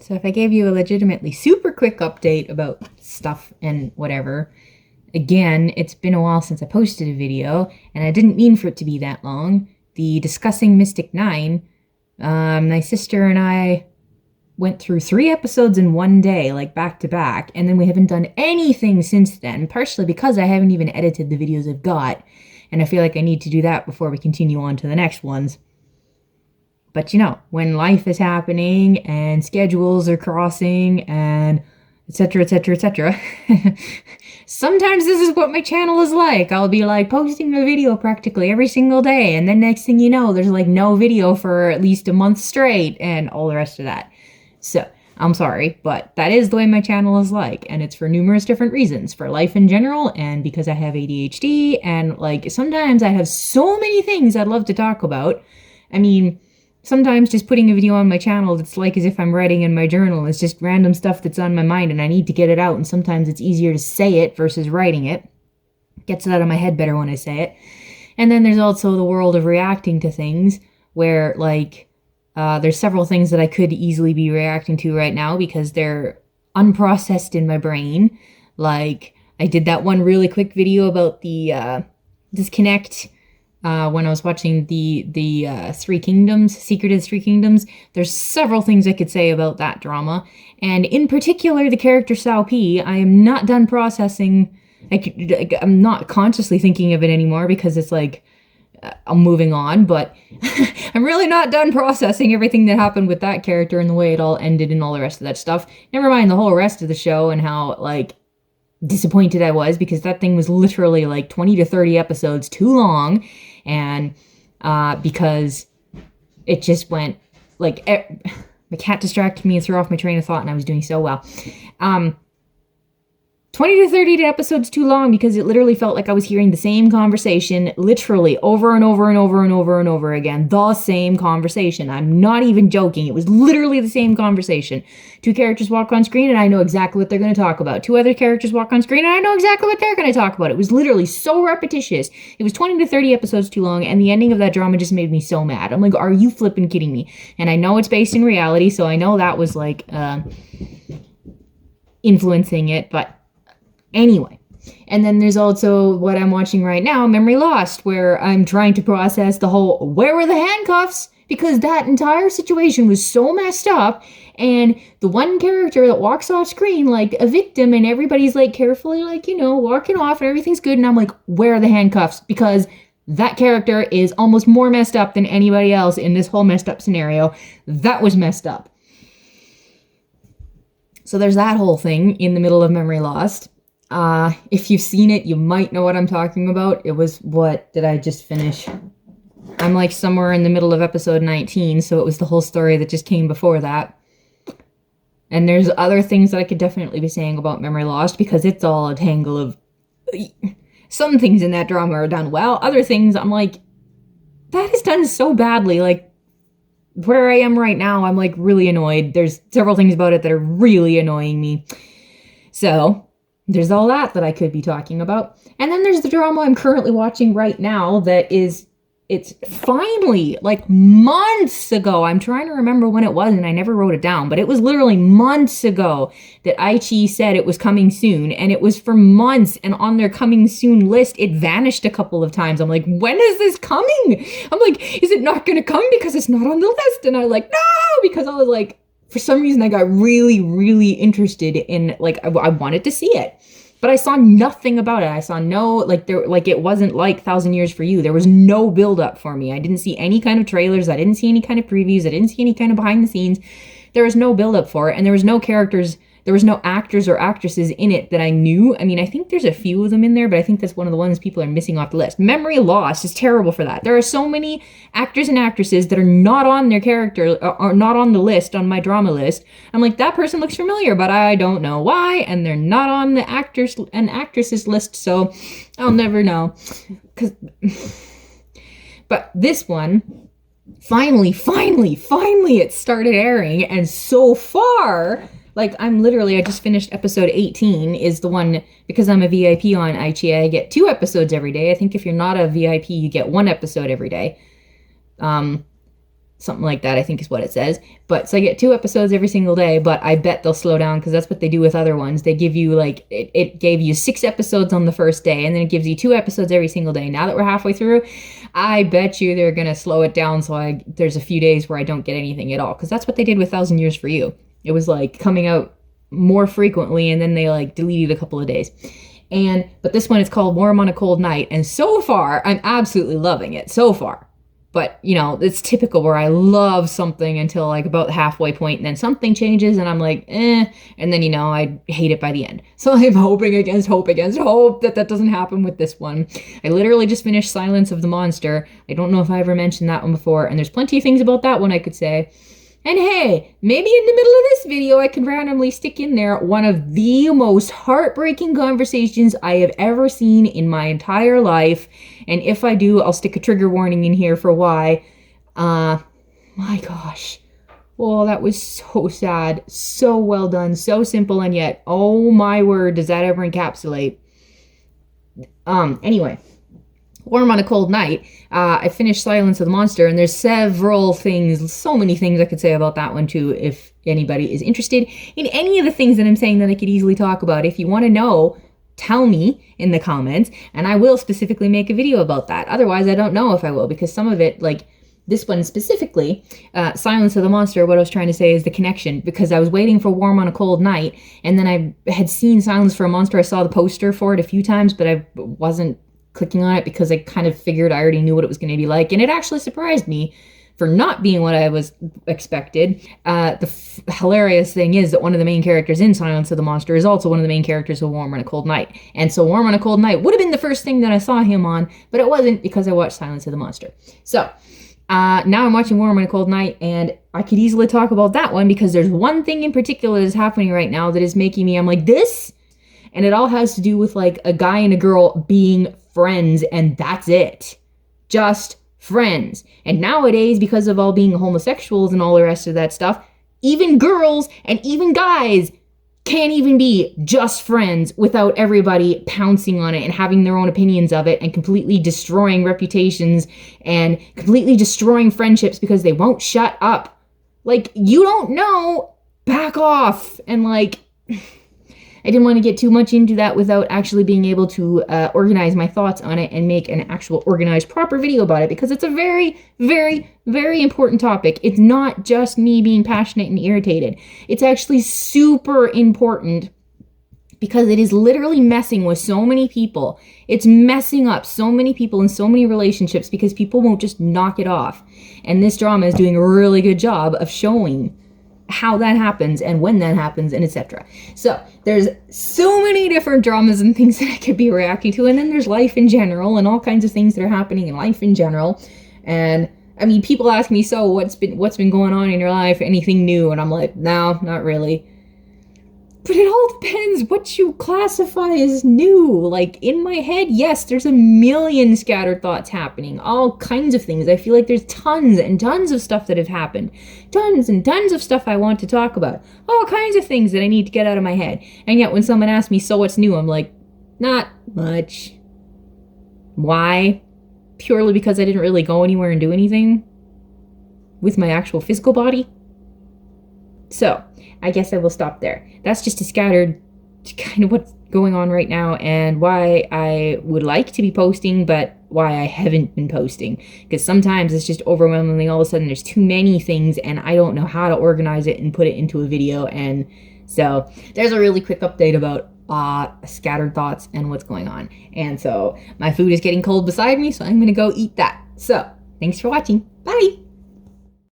So if I gave you a legitimately super quick update about stuff and whatever, again, it's been a while since I posted a video, and I didn't mean for it to be that long. The Discussing Mystic 9, my sister and I went through 3 episodes in one day, like back to back, and then we haven't done anything since then, partially because I haven't even edited the videos I've got, and I feel like I need to do that before we continue on to the next ones. But you know, when life is happening and schedules are crossing and etc, etc, etc, sometimes this is what my channel is like. I'll be like posting a video practically every single day, and then next thing you know, there's like no video for at least a month straight and all the rest of that. So I'm sorry, but that is the way my channel is like, and it's for numerous different reasons, for life in general, and because I have ADHD, and like sometimes I have so many things I'd love to talk about. I mean, sometimes just putting a video on my channel, it's like as if I'm writing in my journal. It's just random stuff that's on my mind and I need to get it out, and sometimes it's easier to say it versus writing it. Gets it out of my head better when I say it. And then there's also the world of reacting to things where like there's several things that I could easily be reacting to right now because they're unprocessed in my brain. Like I did that one really quick video about the disconnect when I was watching the Three Kingdoms, Secret of the Three Kingdoms. There's several things I could say about that drama, and in particular the character Sao P. I am not done processing. I'm not consciously thinking of it anymore because it's like I'm moving on, but I'm really not done processing everything that happened with that character and the way it all ended and all the rest of that stuff. Never mind the whole rest of the show and how like disappointed I was because that thing was literally like 20 to 30 episodes too long, and because it just went like my cat distracted me and threw off my train of thought, and I was doing so well. 20 to 30 episodes too long because it literally felt like I was hearing the same conversation literally over and over and over and over and over again. The same conversation. I'm not even joking. It was literally the same conversation. 2 characters walk on screen and I know exactly what they're going to talk about. 2 other characters walk on screen and I know exactly what they're going to talk about. It was literally so repetitious. It was 20 to 30 episodes too long, and the ending of that drama just made me so mad. I'm like, are you flipping kidding me? And I know it's based in reality, so I know that was like influencing it, but anyway. And then there's also what I'm watching right now, Memory Lost, where I'm trying to process the whole, where were the handcuffs? Because that entire situation was so messed up, and the one character that walks off screen like a victim, and everybody's like carefully like, you know, walking off and everything's good, and I'm like, where are the handcuffs? Because that character is almost more messed up than anybody else in this whole messed up scenario. That was messed up. So there's that whole thing in the middle of Memory Lost. If you've seen it, you might know what I'm talking about. It was, what did I just finish? I'm like somewhere in the middle of episode 19, so it was the whole story that just came before that. And there's other things that I could definitely be saying about Memory Lost because it's all a tangle of... Some things in that drama are done well, other things I'm like, that is done so badly. Like, where I am right now, I'm like really annoyed. There's several things about it that are really annoying me. So there's all that I could be talking about. And then there's the drama I'm currently watching right now that is, it's finally, like months ago, I'm trying to remember when it was and I never wrote it down, but it was literally months ago that Aichi said it was coming soon, and it was for months, and on their coming soon list, it vanished a couple of times. I'm like, when is this coming? I'm like, is it not gonna come because it's not on the list? And I'm like, no, because I was like, for some reason I got really, really interested in, like, I wanted to see it. But I saw nothing about it. I saw no, like, there, like, it wasn't like 1,000 Years for You. There was no build-up for me. I didn't see any kind of trailers. I didn't see any kind of previews. I didn't see any kind of behind the scenes. There was no build-up for it, and there was no characters, there was no actors or actresses in it that I knew. I mean, I think there's a few of them in there, but I think that's one of the ones people are missing off the list. Memory Lost is terrible for that. There are so many actors and actresses that are not on their character, or not on the list, on my drama list. I'm like, that person looks familiar, but I don't know why, and they're not on the actors and actresses list, so I'll never know. But this one, finally, it started airing, and so far... Like, I just finished episode 18 is the one, because I'm a VIP on Aichi, I get 2 episodes every day. I think if you're not a VIP, you get 1 episode every day. Something like that, I think is what it says. But so I get 2 episodes every single day, but I bet they'll slow down because that's what they do with other ones. They give you like, it gave you 6 episodes on the first day, and then it gives you 2 episodes every single day. Now that we're halfway through, I bet you they're going to slow it down so there's a few days where I don't get anything at all. Because that's what they did with 1,000 Years for You. It was like coming out more frequently, and then they like deleted a couple of days. But this one is called Warm on a Cold Night, and so far, I'm absolutely loving it. So far. But, you know, it's typical where I love something until like about the halfway point, and then something changes and I'm like, and then, you know, I hate it by the end. So I'm hoping against hope that that doesn't happen with this one. I literally just finished Silence of the Monster. I don't know if I ever mentioned that one before, and there's plenty of things about that one I could say. And hey, maybe in the middle of this video, I can randomly stick in there one of the most heartbreaking conversations I have ever seen in my entire life. And if I do, I'll stick a trigger warning in here for why. My gosh. Oh, that was so sad. So well done. So simple, and yet, oh my word, does that ever encapsulate. Anyway. Warm on a Cold Night, I finished Silence of the Monster, and there's several things, so many things I could say about that one too, if anybody is interested in any of the things that I'm saying that I could easily talk about. If you want to know, tell me in the comments, and I will specifically make a video about that. Otherwise, I don't know if I will, because some of it, like this one specifically, Silence of the Monster, what I was trying to say is the connection, because I was waiting for Warm on a Cold Night, and then I had seen Silence for a Monster. I saw the poster for it a few times, but I wasn't clicking on it because I kind of figured I already knew what it was going to be like, and it actually surprised me for not being what I was expected. The hilarious thing is that one of the main characters in Silence of the Monster is also one of the main characters of Warm on a Cold Night, and so Warm on a Cold Night would have been the first thing that I saw him on, but it wasn't, because I watched Silence of the Monster. So now I'm watching Warm on a Cold Night, and I could easily talk about that one because there's one thing in particular that is happening right now that is making me, I'm like, this? And it all has to do with like a guy and a girl being friends, and that's it. Just friends. And nowadays, because of all being homosexuals and all the rest of that stuff, even girls and even guys can't even be just friends without everybody pouncing on it and having their own opinions of it and completely destroying reputations and completely destroying friendships because they won't shut up. Like, you don't know, back off. And like, I didn't want to get too much into that without actually being able to organize my thoughts on it and make an actual organized, proper video about it, because it's a very, very, very important topic. It's not just me being passionate and irritated. It's actually super important because it is literally messing with so many people. It's messing up so many people and so many relationships because people won't just knock it off. And this drama is doing a really good job of showing how that happens and when that happens and etc. So there's so many different dramas and things that I could be reacting to, and then there's life in general and all kinds of things that are happening in life in general. And I mean, people ask me, so what's been going on in your life, anything new? And I'm like, no, not really. But it all depends what you classify as new. Like, in my head, yes, there's a million scattered thoughts happening. All kinds of things. I feel like there's tons and tons of stuff that have happened. Tons and tons of stuff I want to talk about. All kinds of things that I need to get out of my head. And yet when someone asks me, so what's new? I'm like, not much. Why? Purely because I didn't really go anywhere and do anything with my actual physical body. So, I guess I will stop there. That's just a scattered kind of what's going on right now and why I would like to be posting, but why I haven't been posting. Because sometimes it's just overwhelmingly, all of a sudden there's too many things and I don't know how to organize it and put it into a video. And so there's a really quick update about scattered thoughts and what's going on. And so my food is getting cold beside me, so I'm going to go eat that. So thanks for watching. Bye!